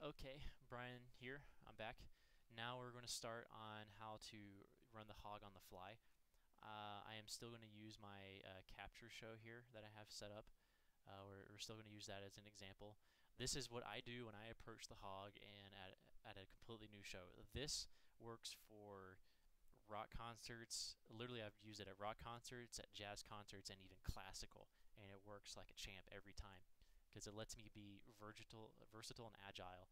Okay, Brian here. I'm back. Now we're going to start on how to run the hog on the fly. I am still going to use my capture show here that I have set up. We're still going to use that as an example. This is what I do when I approach the hog and at a completely new show. This works for rock concerts. Literally, I've used it at rock concerts, at jazz concerts, and even classical, and it works like a champ every time because it lets me be versatile and agile.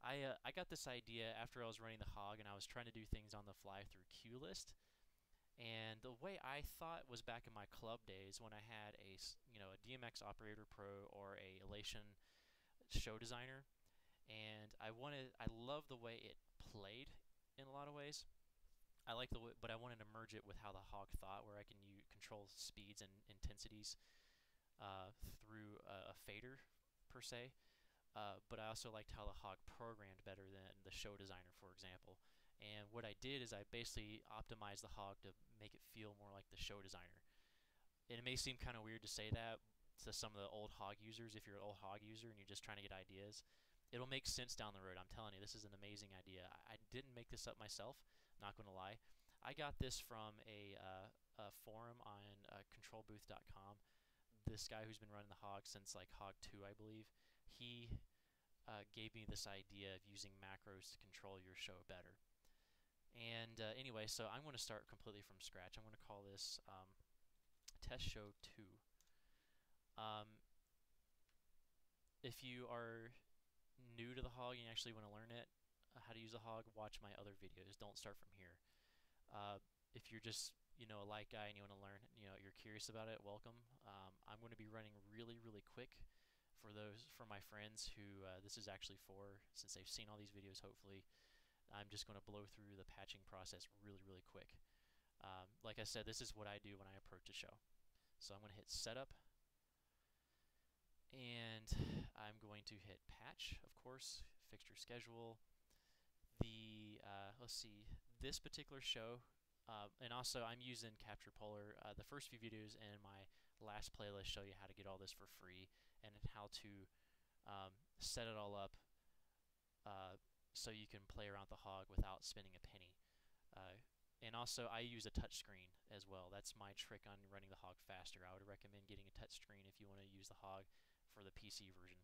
I got this idea after I was running the hog and I was trying to do things on the fly through QList. And the way I thought was back in my club days when I had a DMX Operator Pro or a Elation show designer, and I love the way it played in a lot of ways. I like the way, but I wanted to merge it with how the hog thought, where I can control speeds and intensities through a fader per se. But I also liked how the hog programmed better than the show designer, for example. And what I did is I basically optimized the hog to make it feel more like the show designer. And it may seem kind of weird to say that to some of the old hog users. If you're an old hog user and you're just trying to get ideas, it'll make sense down the road. I'm telling you, this is an amazing idea. I didn't make this up myself, not going to lie. I got this from a forum on controlbooth.com. This guy who's been running the hog since like hog 2, I believe, he gave me this idea of using macros to control your show better. And anyway, so I'm going to start completely from scratch. I'm going to call this test show 2. Um, if you are new to the hog and you actually want to learn it, how to use a hog, watch my other videos. Don't start from here. If you're just a light guy and you want to learn, you're curious about it, welcome. I'm going to be running really quick for my friends who this is actually for, since they've seen all these videos. Hopefully, I'm just going to blow through the patching process really quick. Like I said, this is what I do when I approach a show. So I'm going to hit setup, and I'm going to hit patch, of course, fixture schedule. Let's see, this particular show, and also I'm using Capture Polar. The first few videos in my last playlist show you how to get all this for free and how to set it all up so you can play around with the hog without spending a penny. And also I use a touchscreen as well. That's my trick on running the hog faster. I would recommend getting a touchscreen if you want to use the hog for the PC version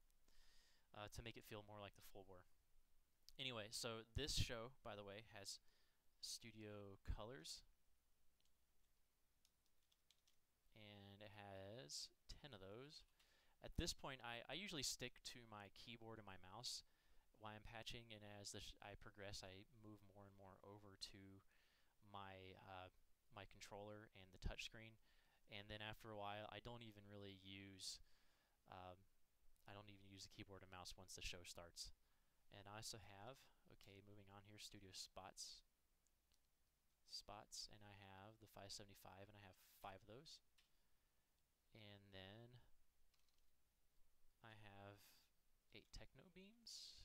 to make it feel more like the full bore. Anyway, so this show, by the way, has studio colors, and it has 10 of those. At this point, I usually stick to my keyboard and my mouse while I'm patching, and as I progress, I move more and more over to my my controller and the touchscreen. And then after a while, I don't even use the keyboard and mouse once the show starts. And I also have, okay, moving on here, studio spots, and I have the 575, and I have 5 of those. And then I have 8 techno beams.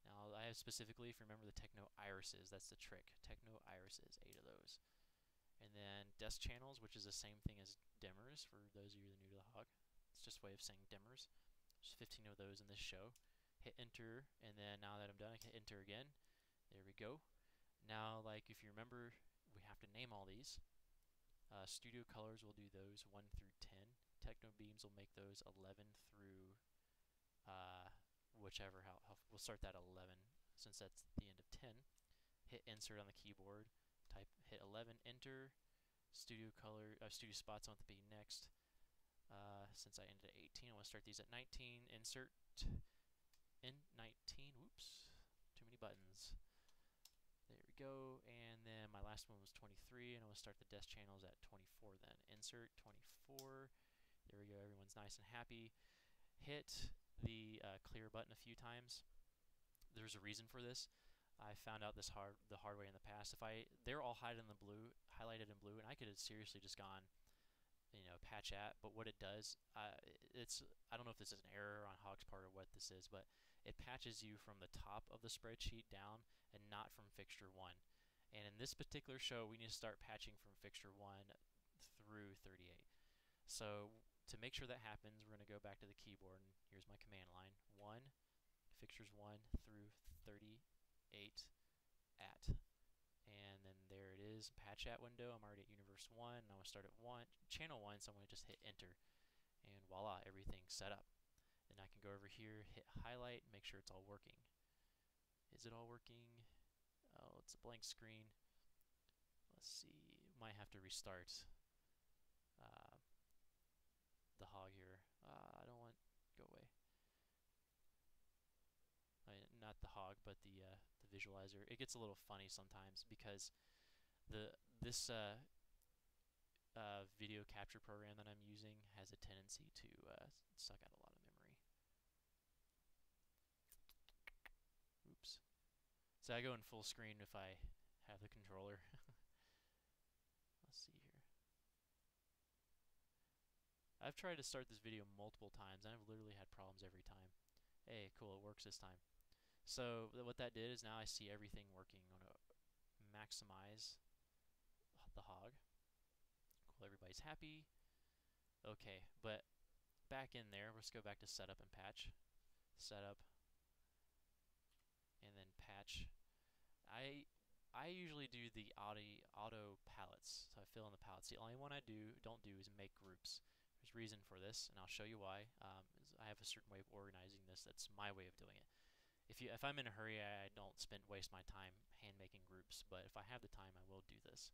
Now I have specifically, if you remember, the techno irises. That's the trick. Techno irises, 8 of those. And then desk channels, which is the same thing as dimmers for those of you that are new to the hog. It's just a way of saying dimmers. There's 15 of those in this show. Hit enter, and then now that I'm done, I can hit enter again. There we go. Now, like if you remember, we have to name all these. Studio colors will do those 1 through 10. Techno beams will make those 11 through whichever. We'll start that at 11 since that's the end of 10. Hit insert on the keyboard. Hit 11, enter. Studio spots I want to be next. Since I ended at 18, I want to start these at 19. Insert in 19. Whoops, too many buttons. There we go. And then my last one was 23, and I want to start the desk channels at 24 then. Insert 24. There we go. Everyone's nice and happy. Hit the clear button a few times. There's a reason for this. I found out the hard way in the past. They're all highlighted in blue, and I could have seriously just gone, patch at. But what it does, I don't know if this is an error on Hog's part or what this is, but it patches you from the top of the spreadsheet down and not from fixture 1. And in this particular show, we need to start patching from fixture 1 through 38. So to make sure that happens, we're going to go back to the keyboard, and here's my command line. 1, fixtures 1 8 at. And then there it is, patch at window. I'm already at universe 1. I want to start at channel 1, so I'm going to just hit enter. And voila, everything's set up. Then I can go over here, hit highlight, make sure it's all working. Is it all working? Oh, it's a blank screen. Let's see, might have to restart the hog here. I don't want, go away. Not the hog, but the visualizer. It gets a little funny sometimes because this video capture program that I'm using has a tendency to suck out a lot of memory. Oops. So I go in full screen if I have the controller. Let's see here. I've tried to start this video multiple times and I've literally had problems every time. Hey, cool, it works this time. So what that did is now I see everything working. I'm going to maximize the hog. Cool, everybody's happy. Okay, but back in there, let's go back to setup and patch. Setup and then patch. I usually do the auto palettes, so I fill in the palettes. The only one I don't do is make groups. There's reason for this, and I'll show you why. I have a certain way of organizing this. That's my way of doing it. If I'm in a hurry, I don't waste my time hand making groups. But if I have the time, I will do this.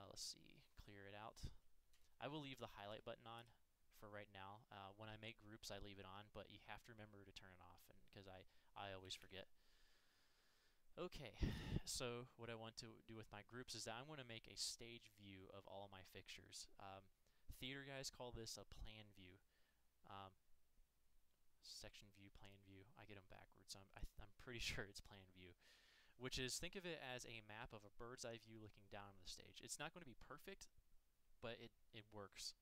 Let's see, clear it out. I will leave the highlight button on for right now. When I make groups, I leave it on, but you have to remember to turn it off, and because I always forget. Okay, so what I want to do with my groups is that I'm going to make a stage view of all of my fixtures. Theater guys call this a plan view. Section view, plan view. I get them backwards. I'm pretty sure it's plan view, which is, think of it as a map of a bird's eye view looking down on the stage. It's not going to be perfect, but it works.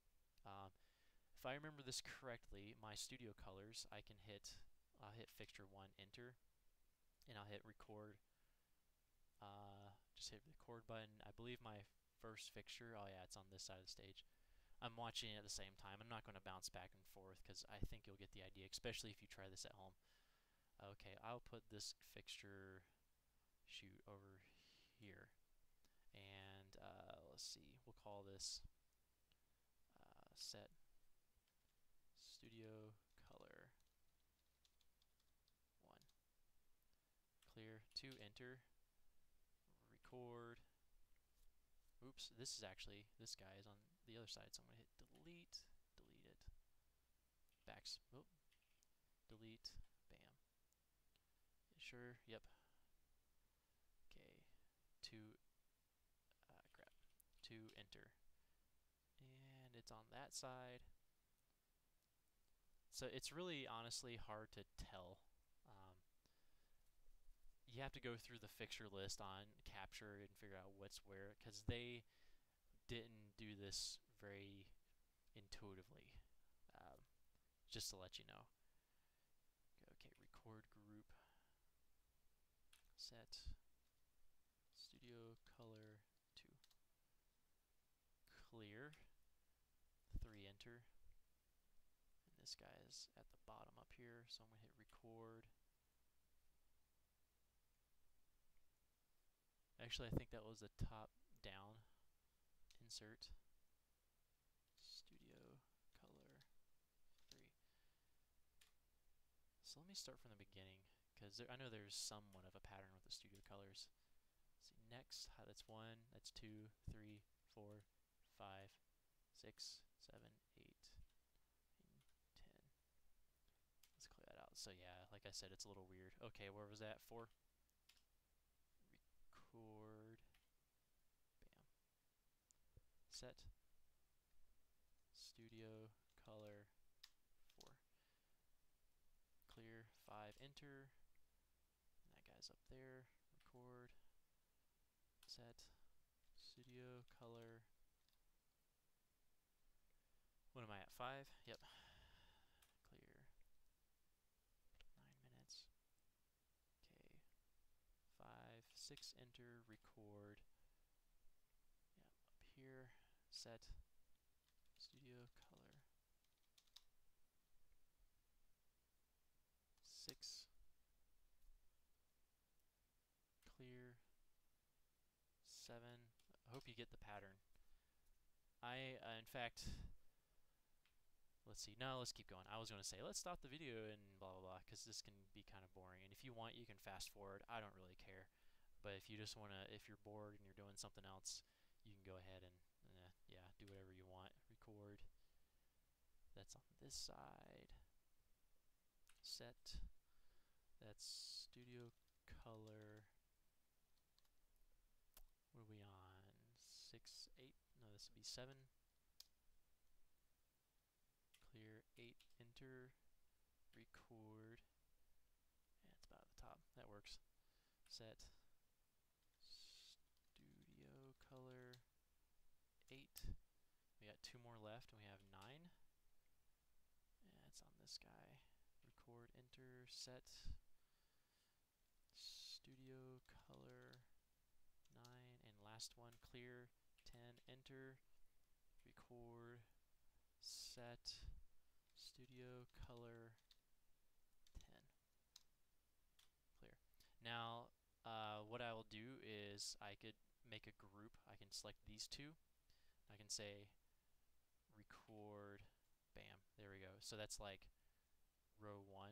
If I remember this correctly, my studio colors, I'll hit fixture 1, enter, and I'll hit record. Just hit record button. I believe my first fixture, oh yeah, it's on this side of the stage. I'm watching it at the same time. I'm not going to bounce back and forth because I think you'll get the idea, especially if you try this at home. Okay, I'll put this fixture over here. And let's see, we'll call this set studio color 1. Clear, 2, enter, record. Oops, this guy is on the other side, so I'm going to hit delete, delete it, delete, bam. Sure, yep. Okay, 2, crap, 2, enter. And it's on that side. So it's really, honestly, hard to tell. You have to go through the fixture list on capture and figure out what's where, because they didn't do this very intuitively. Just to let you know. Okay, record group, set studio color 2, clear, 3, enter, and this guy is at the bottom up here, so I'm going to hit record. Actually, I think that was the top down. Insert studio color 3. So let me start from the beginning, because I know there's somewhat of a pattern with the studio colors. Let's see, next, that's 1, that's 2, 3, 4, 5, 6, 7, 8, 9, 10. Let's clear that out. So yeah, like I said, it's a little weird. Okay, where was that? 4. Record. Bam. Set studio color 4. Clear, 5, enter. And that guy's up there. Record. Set studio color. What am I at? 5? Yep. Clear. 9 minutes. Okay. 5, 6, enter, record. Yep, up here. Set studio color 6. 7. I hope you get the pattern. In fact, let's see. No, let's keep going. I was going to say, let's stop the video and blah, blah, blah, because this can be kind of boring. And if you want, you can fast forward. I don't really care. But if you just want to, if you're bored and you're doing something else, you can go ahead and, yeah, do whatever you want. Record. That's on this side. Set. That's studio color. What are we on? 6, 8? No, this would be 7. Clear 8, enter, record. Yeah, it's about at the top. That works. Set. Studio color 8. We got 2 more left, and we have 9. Yeah, it's on this guy. Record, enter, set. Studio color 9, and last one, clear 10, enter, record, set, studio color 10, clear. Now, what I will do is I could make a group. I can select these two. I can say record, bam, there we go. So that's like row 1,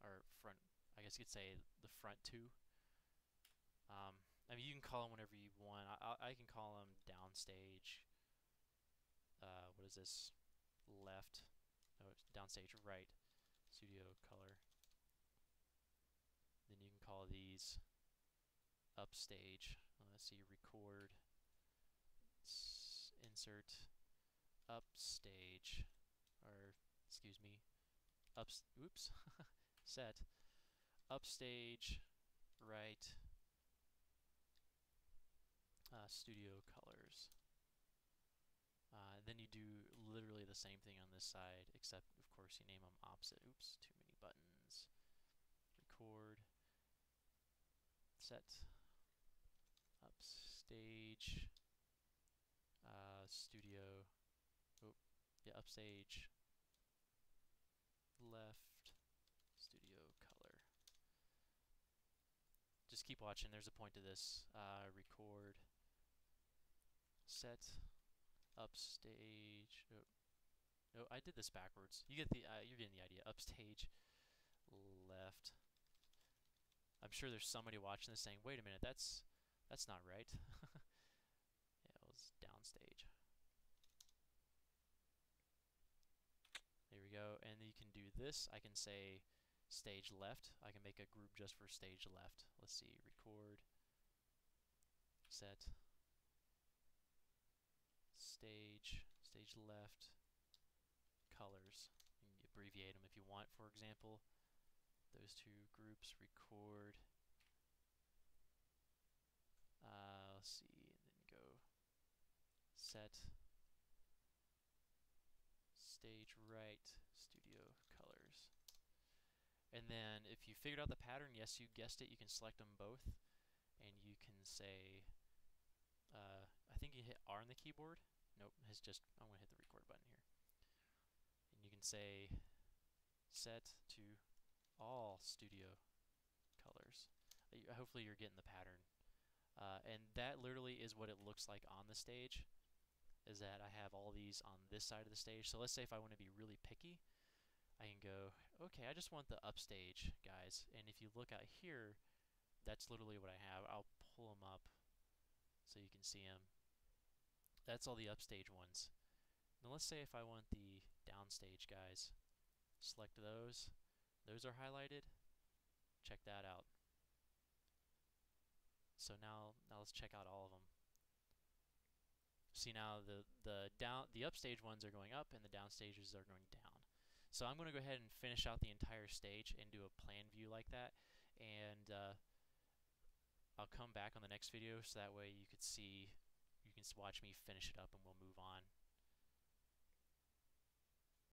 or front, I guess you could say the front 2. I mean, you can call them whatever you want. I can call them downstage. What is this? Left. No, it's downstage right. Studio color. Then you can call these upstage. Let's see, record. Insert. Upstage. Or, excuse me. Oops. Set. Upstage. Right. Studio colors. Then you do literally the same thing on this side, except of course you name them opposite. Oops, too many buttons. Record. Set. Upstage. Studio. Oh, yeah, upstage. Left. Studio color. Just keep watching. There's a point to this. Record. Set. Upstage. No, I did this backwards. You get the. You're getting the idea. Upstage. Left. I'm sure there's somebody watching this saying, "Wait a minute, that's not right." Yeah, it was downstage. There we go. And then you can do this. I can say stage left. I can make a group just for stage left. Let's see. Record. Set. Stage left, colors. You can abbreviate them if you want, for example. Those two groups, record. Let's see, and then go set, stage right, studio colors. And then if you figured out the pattern, yes, you guessed it, you can select them both. And you can say, I think you hit R on the keyboard. Nope, it's just, I'm going to hit the record button here. And you can say set to all studio colors. Hopefully you're getting the pattern. And that literally is what it looks like on the stage, is that I have all these on this side of the stage. So let's say if I want to be really picky, I can go, okay, I just want the upstage guys. And if you look out here, that's literally what I have. I'll pull them up so you can see them. That's all the upstage ones. Now let's say if I want the downstage guys, select those. Those are highlighted. Check that out. So now let's check out all of them. See, now the upstage ones are going up and the downstages are going down. So I'm going to go ahead and finish out the entire stage and do a plan view like that. And I'll come back on the next video so that way you can watch me finish it up and we'll move on.